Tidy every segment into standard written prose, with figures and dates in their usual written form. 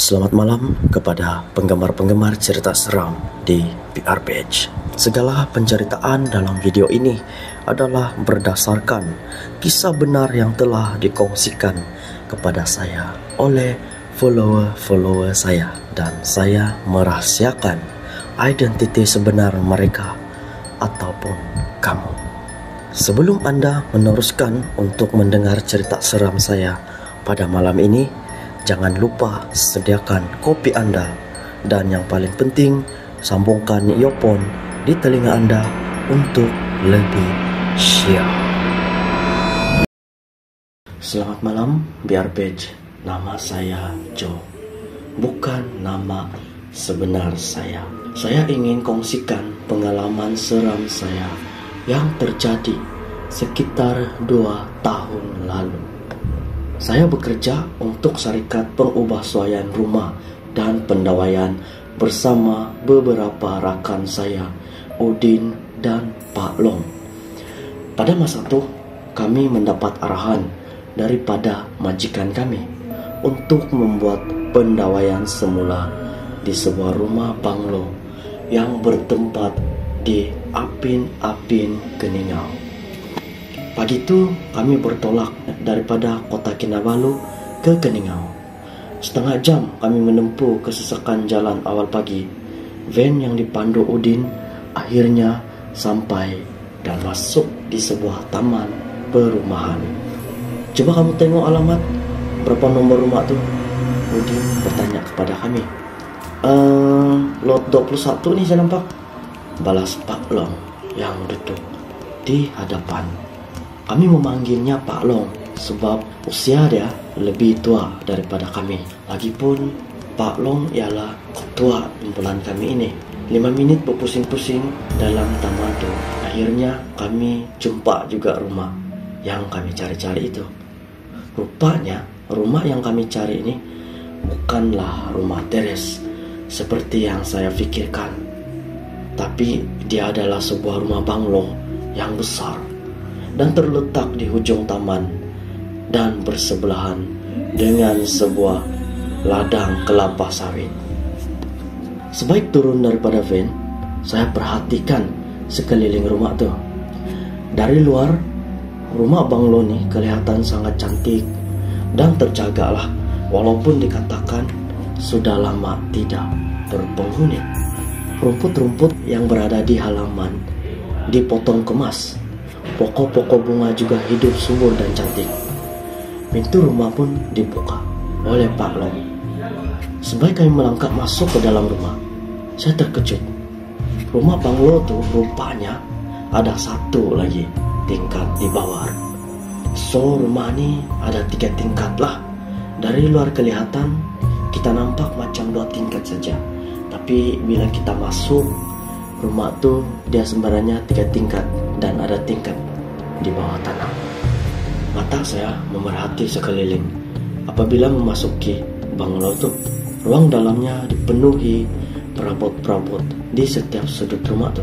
Selamat malam kepada penggemar-penggemar cerita seram di PR Page. Segala penceritaan dalam video ini adalah berdasarkan kisah benar yang telah dikongsikan kepada saya oleh follower-follower saya, dan saya merahasiakan identiti sebenar mereka ataupun kamu. Sebelum Anda meneruskan untuk mendengar cerita seram saya pada malam ini, jangan lupa sediakan kopi Anda, dan yang paling penting, sambungkan earphone di telinga Anda untuk lebih syok. Selamat malam, biar page. Nama saya Joe, bukan nama sebenar saya. Saya ingin kongsikan pengalaman seram saya yang terjadi sekitar 2 tahun lalu. Saya bekerja untuk Syarikat Pengubahsuaian Rumah dan Pendawaian bersama beberapa rakan saya, Udin dan Pak Long. Pada masa itu, kami mendapat arahan daripada majikan kami untuk membuat pendawaian semula di sebuah rumah banglo yang bertempat di Apin Keningau. Pagi itu kami bertolak daripada kota Kinabalu ke Keningau. Setengah jam kami menempuh kesesakan jalan awal pagi. Van yang dipandu Udin akhirnya sampai dan masuk di sebuah taman perumahan. Coba kamu tengok alamat, berapa nomor rumah tuh? Udin bertanya kepada kami. Lot 21 nih saya nampak, balas Pak Long yang duduk di hadapan. Kami memanggilnya Pak Long sebab usia dia lebih tua daripada kami. Lagipun Pak Long ialah ketua kumpulan kami ini. 5 minit berpusing-pusing dalam taman itu, akhirnya kami jumpa juga rumah yang kami cari-cari itu. Rupanya rumah yang kami cari ini bukanlah rumah teres seperti yang saya pikirkan, tapi dia adalah sebuah rumah banglo yang besar dan terletak di ujung taman dan bersebelahan dengan sebuah ladang kelapa sawit. Sebaik turun daripada van, saya perhatikan sekeliling rumah itu. Dari luar, rumah banglo ini kelihatan sangat cantik dan terjagalah, walaupun dikatakan sudah lama tidak berpenghuni. Rumput-rumput yang berada di halaman dipotong kemas. Pokok-pokok bunga juga hidup subur dan cantik. Pintu rumah pun dibuka oleh Pak Long. Sebaik kami melangkah masuk ke dalam rumah, saya terkejut. Rumah banglo itu rupanya ada satu lagi tingkat di bawah. So rumah ini ada 3 tingkat lah. Dari luar kelihatan kita nampak macam 2 tingkat saja, tapi bila kita masuk rumah tu dia sebenarnya 3 tingkat dan ada tingkat di bawah tanah. Mata saya memerhati sekeliling. Apabila memasuki banglo tu, ruang dalamnya dipenuhi perabot-perabot di setiap sudut rumah tu,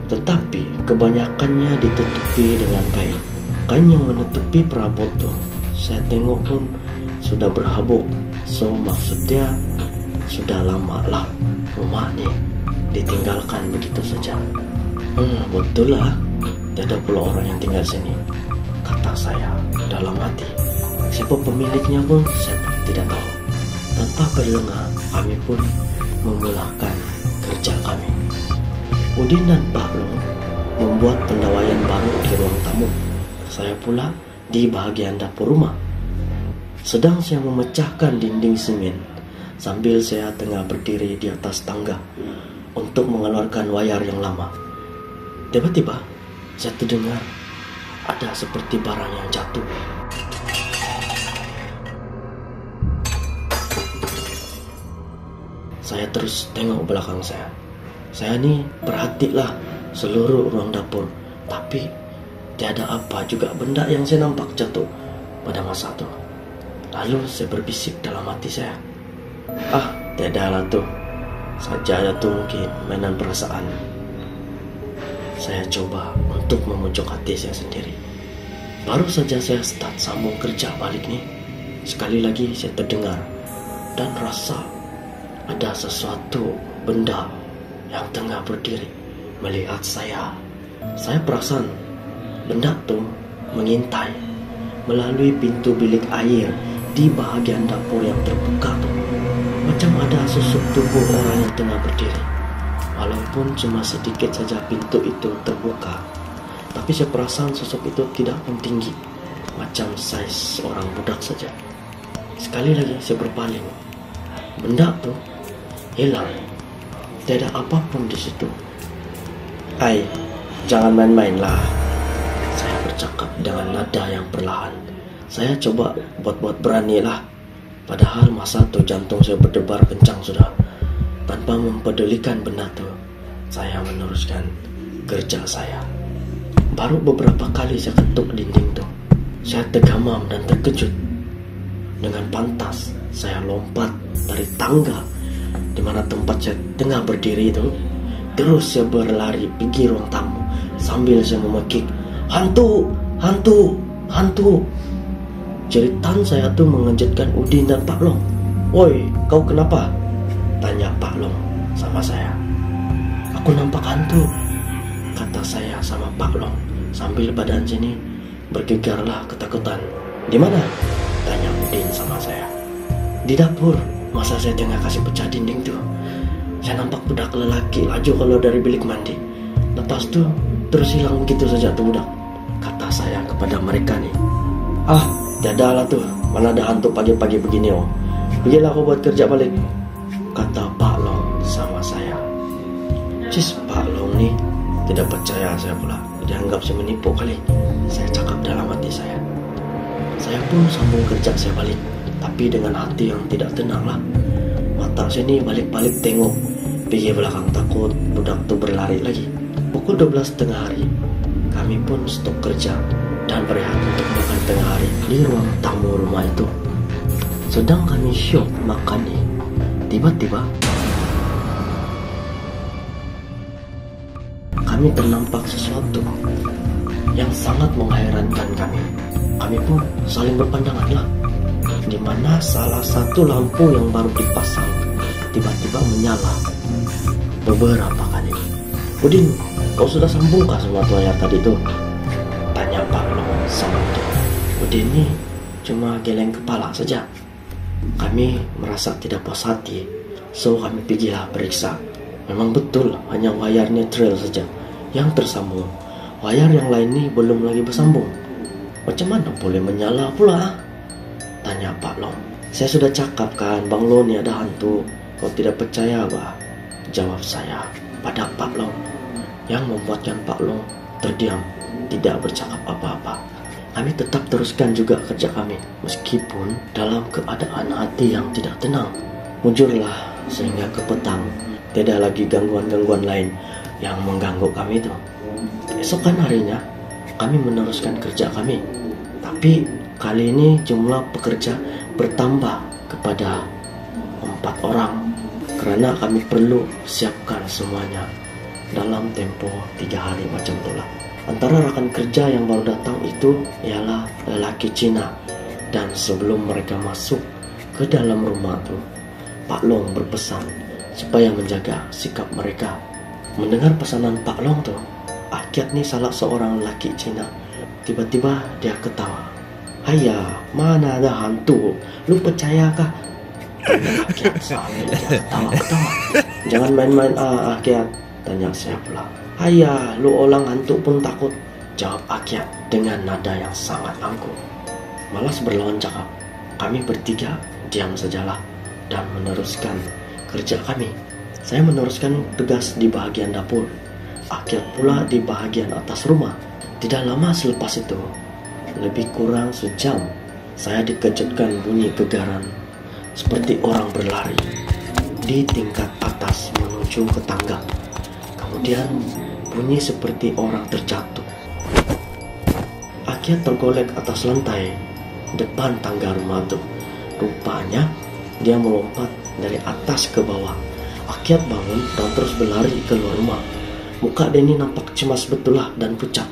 tetapi kebanyakannya ditutupi dengan kain. Kain yang menutupi perabot tu saya tengok pun sudah berhabuk. So maksudnya sudah lama lah rumah ni ditinggalkan begitu saja. Betul lah, tidak pula orang yang tinggal sini, kata saya dalam hati. Siapa pemiliknya pun saya tidak tahu. Tanpa berlengah, kami pun memulakan kerja kami. Udin dan Pak Long membuat pendawaian baru di ruang tamu. Saya pula di bahagian dapur rumah. Sedang saya memecahkan dinding semen sambil saya tengah berdiri di atas tangga untuk mengeluarkan wayar yang lama. Tiba-tiba saya terdengar ada seperti barang yang jatuh. Saya terus tengok belakang saya. Saya ni perhatilah seluruh ruang dapur, tapi tiada apa juga benda yang saya nampak jatuh pada masa itu. Lalu saya berbisik dalam hati saya, tiada lah tu, saja tu mungkin mainan perasaan. Saya coba untuk memujuk hati saya sendiri. Baru saja saya start sambung kerja balik ni, sekali lagi saya terdengar dan rasa ada sesuatu benda yang tengah berdiri melihat saya. Saya perasan benda tuh mengintai melalui pintu bilik air di bahagian dapur yang terbuka tuh. Macam ada sosok tubuh orang yang tengah berdiri. Walaupun cuma sedikit saja pintu itu terbuka, tapi saya perasan sosok itu tidak pun tinggi, macam saiz orang budak saja. Sekali lagi saya berpaling. Benda tuh hilang. Tidak ada apapun di situ. "Ai, jangan main-main lah," saya bercakap dengan nada yang perlahan. Saya coba buat berani lah. Padahal masa itu jantung saya berdebar kencang sudah. Tanpa mempedulikan benda itu, saya meneruskan kerja saya. Baru beberapa kali saya ketuk dinding itu, saya tergamam dan terkejut. Dengan pantas saya lompat dari tangga di mana tempat saya tengah berdiri itu. Terus saya berlari pergi ruang tamu sambil saya memekik, "Hantu! Hantu! Hantu!" Jeritan saya tuh mengejutkan Udin dan Pak Long. "Woi, kau kenapa?" tanya Pak Long sama saya. "Aku nampak hantu," kata saya sama Pak Long sambil badan sini bergegarlah ketakutan. "Di mana?" tanya Udin sama saya. "Di dapur. Masa saya tengah kasih pecah dinding tuh. Saya nampak budak lelaki laju keluar dari bilik mandi. Lepas tuh terus hilang begitu saja tuh budak," kata saya kepada mereka nih. "Ah, tiada lah tuh. Mana ada hantu pagi-pagi begini oh. Pergilah aku buat kerja balik," kata Pak Long sama saya. Cis, Pak Long nih tidak percaya saya pula. Dianggap saya menipu kali. Saya cakap dalam hati saya. Saya pun sambung kerja saya balik, tapi dengan hati yang tidak tenang lah. Mata saya ni balik-balik tengok pergi belakang, takut budak tu berlari lagi. Pukul 12 tengah hari, kami pun stop kerja dan berehat untuk makan tengah hari di ruang tamu rumah itu. Sedang kami syok makan nih, tiba-tiba kami ternampak sesuatu yang sangat menghairankan kami. Kami pun saling berpandangan lah, di mana salah satu lampu yang baru dipasang tiba-tiba menyala beberapa kali. "Udin, kau sudah sambungkah semua tuanya tadi tuh?" tanya Pak Long sama Udin. Udin ini cuma geleng kepala saja. Kami merasa tidak puas hati, so kami pergilah periksa. Memang betul hanya wayar neutral saja yang tersambung. Wayar yang lain ini belum lagi bersambung. "Macam mana boleh menyala pula?" tanya Pak Long. "Saya sudah cakap kan, Bang Long ni ada hantu. Kau tidak percaya bah?" jawab saya pada Pak Long, yang membuatkan Pak Long terdiam, tidak bercakap apa-apa. Kami tetap teruskan juga kerja kami, meskipun dalam keadaan hati yang tidak tenang. Mujurlah sehingga ke petang, tidak lagi gangguan-gangguan lain yang mengganggu kami itu. Esokan harinya, kami meneruskan kerja kami. Tapi kali ini jumlah pekerja bertambah kepada 4 orang. Karena kami perlu siapkan semuanya dalam tempo 3 hari macam itulah. Antara rakan kerja yang baru datang itu ialah lelaki Cina. Dan sebelum mereka masuk ke dalam rumah itu, Pak Long berpesan supaya menjaga sikap mereka. Mendengar pesanan Pak Long tuh, Akyat nih salah seorang lelaki Cina. Tiba-tiba dia ketawa. "Haya, mana ada hantu? Lu percayakah?" tanya Akyat sambil dia ketawa-ketawa. "Jangan main-main Akyat," tanya saya pula. "Haya, lu orang hantu pun takut," jawab Akyat dengan nada yang sangat angkuh. Malas berlawan cakap, kami bertiga diam sajalah dan meneruskan kerja kami. Saya meneruskan tugas di bahagian dapur, Akyat pula di bahagian atas rumah. Tidak lama selepas itu, lebih kurang sejam, saya dikejutkan bunyi gegaran seperti orang berlari di tingkat atas menuju ke tangga. Kemudian bunyi seperti orang terjatuh. Akyat tergolek atas lantai depan tangga rumah itu. Rupanya dia melompat dari atas ke bawah. Akyat bangun dan terus berlari keluar rumah. Muka dia ini nampak cemas betul lah dan pucat.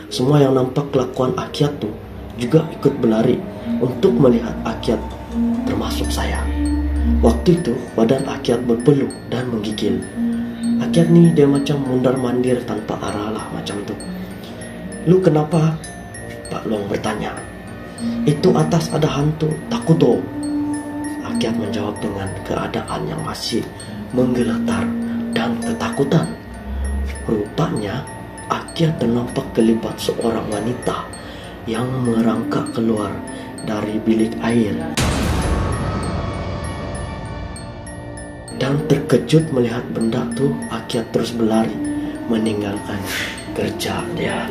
Semua yang nampak kelakuan Akyat tuh juga ikut berlari untuk melihat Akyat, termasuk saya. Waktu itu badan Akyat berpeluh dan menggigil. Akyat nih dia macam mundar-mandir tanpa arah lah macam tuh. "Lu kenapa?" Pak Long bertanya. "Itu atas ada hantu, takut toh." Akyat menjawab dengan keadaan yang masih menggeletar dan ketakutan. Rupanya Akyat ternampak terlibat seorang wanita yang merangkak keluar dari bilik air. Dan terkejut melihat benda tuh, Akyat terus berlari meninggalkan kerja dia.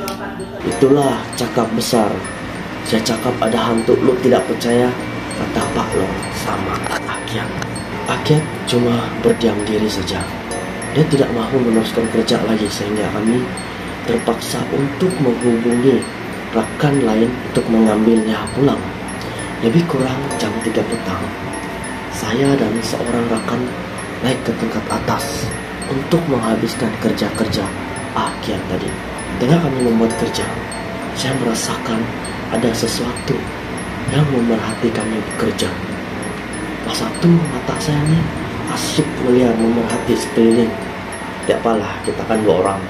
"Itulah cakap besar. Saya cakap ada hantu, lu tidak percaya?" kata Pak Long sama Akyat. Akyat cuma berdiam diri saja. Dia tidak mahu meneruskan kerja lagi sehingga kami terpaksa untuk menghubungi rekan lain untuk mengambilnya pulang. Lebih kurang jam 3 petang, saya dan seorang rekan naik ke tingkat atas untuk menghabiskan kerja-kerja Akyat tadi. Tengah kami membuat kerja, saya merasakan ada sesuatu yang memerhati kami bekerja. Pas satu mata saya nih asyik melihat memerhati sekeliling. "Tidak apalah, kita kan 2 orang,"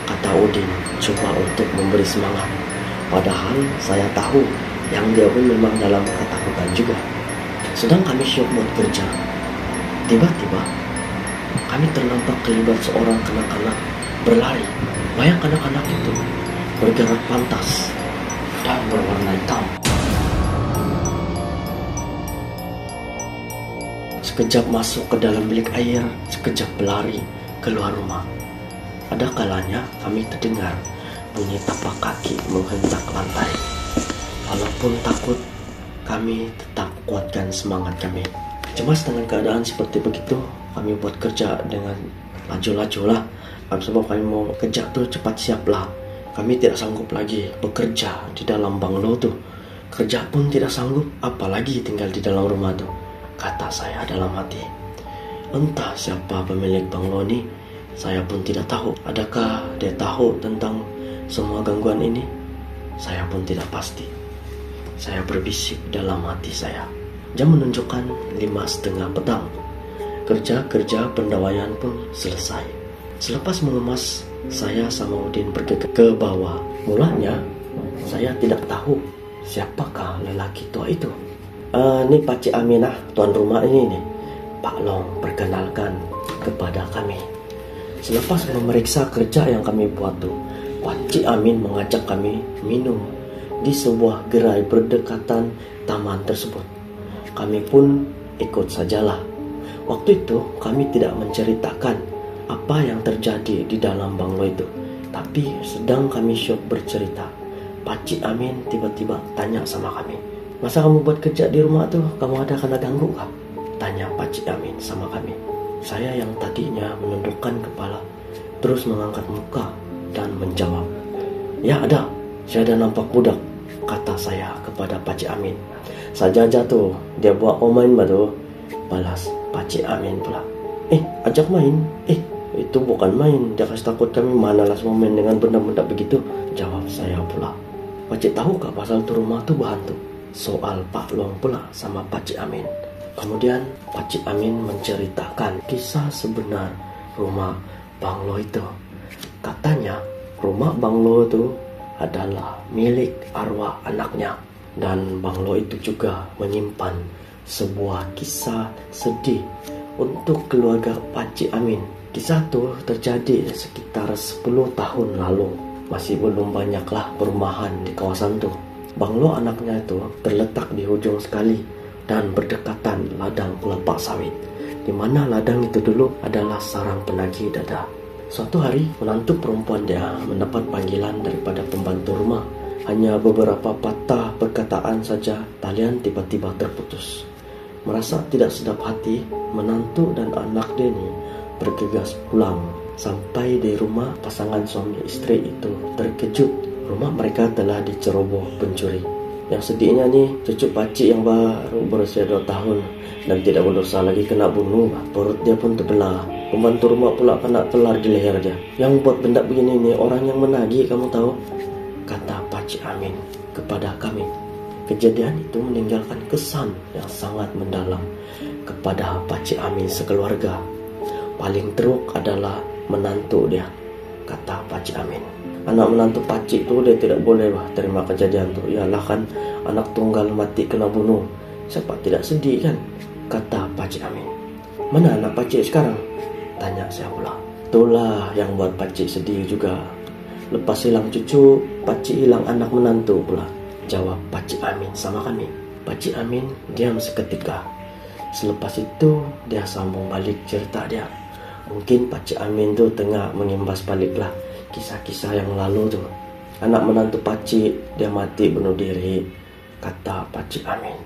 kata Udin coba untuk memberi semangat. Padahal saya tahu yang dia pun memang dalam ketakutan juga. Sedang kami syok buat kerja, tiba-tiba kami ternampak terlibat seorang kanak-kanak berlari. Bayang kanak-kanak itu bergerak pantas dan berwarna hitam. Sekejap masuk ke dalam bilik air, sekejap berlari keluar rumah. Ada kalanya kami terdengar bunyi tapak kaki menghentak lantai. Walaupun takut, kami tetap kuatkan semangat kami. Cemas dengan keadaan seperti begitu, kami buat kerja dengan laju-laju lah. Sebab kami mau kerja tuh cepat siap lah. Kami tidak sanggup lagi bekerja di dalam banglo tuh. Kerja pun tidak sanggup, apalagi tinggal di dalam rumah tuh, kata saya dalam hati. Entah siapa pemilik banglo ini, saya pun tidak tahu. Adakah dia tahu tentang semua gangguan ini? Saya pun tidak pasti. Saya berbisik dalam hati saya. Jam menunjukkan 5:30 petang. Kerja-kerja pendawaian pun selesai. Selepas mengemas, saya sama Udin pergi ke bawah. Mulanya, saya tidak tahu siapakah lelaki tua itu. Ini Pakcik Aminah, tuan rumah ini nih. Pak Long perkenalkan kepada kami. Selepas memeriksa kerja yang kami buat tuh, Pakcik Amin mengajak kami minum di sebuah gerai berdekatan taman tersebut. Kami pun ikut sajalah. Waktu itu kami tidak menceritakan apa yang terjadi di dalam banglo itu. Tapi sedang kami syok bercerita, Pakcik Amin tiba-tiba tanya sama kami, "Masa kamu buat kerja di rumah tuh, kamu ada kena ganggu kah?" Tanya Pakcik Amin sama kami. Saya yang tadinya menundukkan kepala terus mengangkat muka dan menjawab, "Ya ada, saya ada nampak budak," kata saya kepada Pakcik Amin. "Saja tuh, dia buat kau main batu," balas Pakcik Amin pula. Ajak main? Itu bukan main, dia kasih takut kami, manalah semua main dengan benda-benda begitu," jawab saya pula. "Pakcik tahu gak pasal tu rumah tu berhantu?" Soal Pak Long pula sama Pakcik Amin. Kemudian Pakcik Amin menceritakan kisah sebenar rumah banglo itu. Katanya rumah banglo itu adalah milik arwah anaknya. Dan banglo itu juga menyimpan sebuah kisah sedih untuk keluarga Pakcik Amin. Kisah itu terjadi sekitar 10 tahun lalu. Masih belum banyaklah perumahan di kawasan itu. Banglo anaknya itu terletak di ujung sekali dan berdekatan ladang kelapa sawit, di mana ladang itu dulu adalah sarang penagih dada. Suatu hari, menantu perempuan dia mendapat panggilan daripada pembantu rumah. Hanya beberapa patah perkataan saja, talian tiba-tiba terputus. Merasa tidak sedap hati, menantu dan anak dia ini bergegas pulang. Sampai di rumah, pasangan suami istri itu terkejut. Rumah mereka telah diceroboh pencuri. Yang sedihnya nih, cucu pakcik yang baru berusia 2 tahun dan tidak berdosa lagi kena bunuh. Perut dia pun terbelah. Pembantu rumah pula kena telar di leher dia. Yang buat benda begini nih orang yang menagih, kamu tahu, kata Pakcik Amin kepada kami. Kejadian itu meninggalkan kesan yang sangat mendalam kepada Pakcik Amin sekeluarga. Paling teruk adalah menantu dia, kata Pakcik Amin. Anak menantu pakcik tu dia tidak boleh terima kejadian tu. Yalah kan, anak tunggal mati kena bunuh. Siapa tidak sedih kan, kata Pakcik Amin. Mana anak pakcik sekarang? Tanya saya pula. Itulah yang buat pakcik sedih juga. Lepas hilang cucu, pakcik hilang anak menantu pula, jawab Pakcik Amin sama kami. Pakcik Amin diam seketika. Selepas itu dia sambung balik cerita dia. Mungkin Pakcik Amin tu tengah mengimbas baliklah kisah-kisah yang lalu tu. Anak menantu pakcik dia mati bunuh diri, kata Pakcik Amin.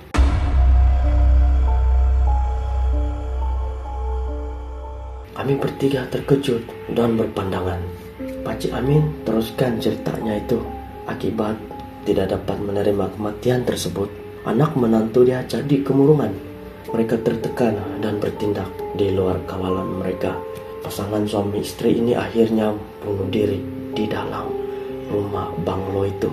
Kami bertiga terkejut dan berpandangan. Pakcik Amin teruskan ceritanya itu. Akibat tidak dapat menerima kematian tersebut, anak menantu dia jadi kemurungan. Mereka tertekan dan bertindak di luar kawalan mereka. Pasangan suami istri ini akhirnya bunuh diri di dalam rumah banglo itu.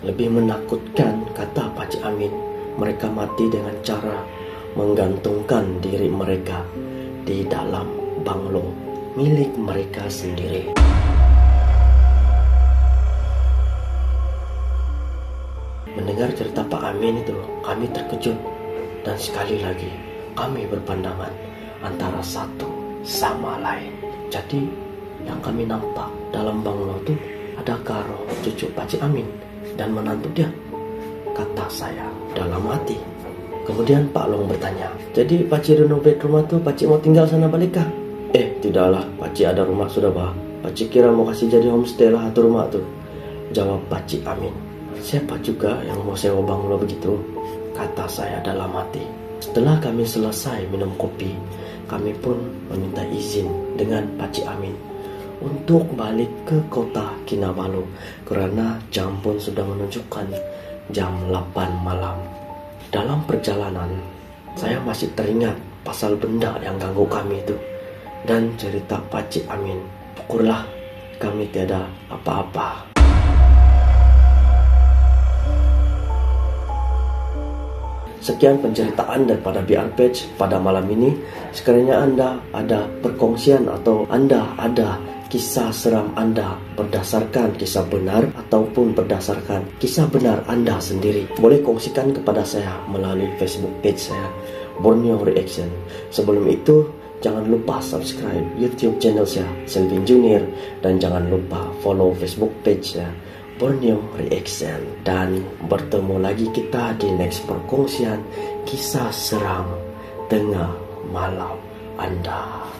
Lebih menakutkan, kata Pakcik Amin, mereka mati dengan cara menggantungkan diri mereka di dalam banglo milik mereka sendiri. Mendengar cerita Pak Amin itu, kami terkejut. Dan sekali lagi, kami berpandangan antara satu sama lain. Jadi, yang kami nampak dalam banglo itu ada Karo, cucu Pakcik Amin, dan menantu dia, kata saya dalam hati. Kemudian Pak Long bertanya, jadi pakcik renovate rumah tu, pakcik mau tinggal sana balikkah? Tidaklah, pakcik ada rumah sudah bah. Pakcik kira mau kasih jadi homestay lah atau rumah tu, jawab Pakcik Amin. Siapa juga yang mau sewa banglo begitu, kata saya dalam hati. Setelah kami selesai minum kopi, kami pun meminta izin dengan Pakcik Amin untuk balik ke kota Kinabalu kerana jam pun sudah menunjukkan jam 8 malam. Dalam perjalanan, saya masih teringat pasal benda yang ganggu kami itu dan cerita Pakcik Amin. Syukurlah kami tiada apa-apa. Sekian penceritaan daripada BR Page pada malam ini. Sekiranya anda ada perkongsian atau anda ada kisah seram anda berdasarkan kisah benar ataupun berdasarkan kisah benar anda sendiri, boleh kongsikan kepada saya melalui Facebook page saya, Borneo Reaction. Sebelum itu, jangan lupa subscribe YouTube channel saya, Selvin Junior, dan jangan lupa follow Facebook page saya, Borneo Reaction. Dan bertemu lagi kita di next perkongsian kisah seram tengah malam anda.